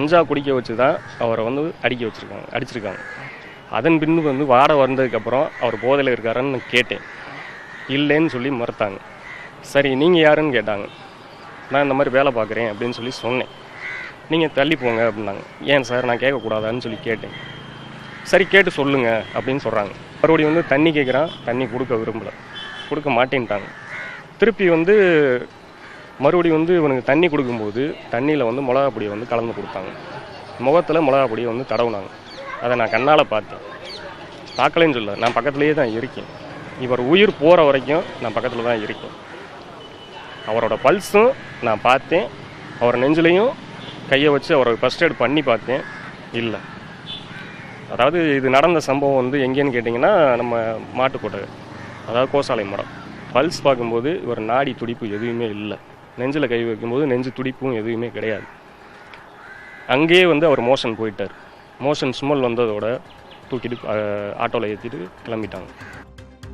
கஞ்சா குடிக்க வச்சு தான் அவரை வந்து அடிச்சிருக்காங்க. அதன் பின்பு வந்து வாடை வந்ததுக்கப்புறம் அவர் போதையில் இருக்காருன்னு கேட்டேன். இல்லைன்னு சொல்லி மறுத்தாங்க. சரி நீங்கள் யாருன்னு கேட்டாங்க. நான் இந்த மாதிரி வேலை பார்க்குறேன் அப்படின்னு சொல்லி சொன்னேன். நீங்கள் தள்ளி போங்க அப்படின்னாங்க. ஏன் சார் நான் கேட்கக்கூடாதான்னு சொல்லி கேட்டேன். சரி கேட்டு சொல்லுங்கள் அப்படின்னு சொல்கிறாங்க. மறுபடியும் வந்து தண்ணி கேட்குறான், தண்ணி கொடுக்க மாட்டேன்ட்டாங்க. திருப்பி வந்து மறுபடியும் வந்து இவனுக்கு தண்ணி கொடுக்கும்போது தண்ணியில் வந்து மிளகா பொடியை வந்து கலந்து கொடுத்தாங்க. முகத்தில் மிளகா பொடியை வந்து தடவுனாங்க. அதை நான் கண்ணால் பார்த்தேன். பார்க்கலன்னு சொல்ல, நான் பக்கத்துலேயே தான் இருக்கேன். இவர் உயிர் போகிற வரைக்கும் நான் பக்கத்தில் தான் இருக்கேன். அவரோட பல்ஸும் நான் பார்த்தேன். அவர் நெஞ்சிலையும் கையை வச்சு அவரை ஃபர்ஸ்ட் எய்ட் பண்ணி பார்த்தேன். இல்லை. அதாவது இது நடந்த சம்பவம் வந்து எங்கேன்னு கேட்டிங்கன்னா நம்ம மாட்டுக்கோட்டை, அதாவது கோசாலை மடம். பல்ஸ் பார்க்கும்போது இவர் நாடி துடிப்பு எதுவுமே இல்லை. நெஞ்சில் கை வைக்கும்போது நெஞ்சு துடிப்பும் எதுவுமே கிடையாது. அங்கேயே வந்து அவர் மோஷன் போயிட்டார். மோஷன் ஸ்மெல் வந்ததோட தூக்கிட்டு ஆட்டோவில் ஏற்றிட்டு கிளம்பிட்டாங்க.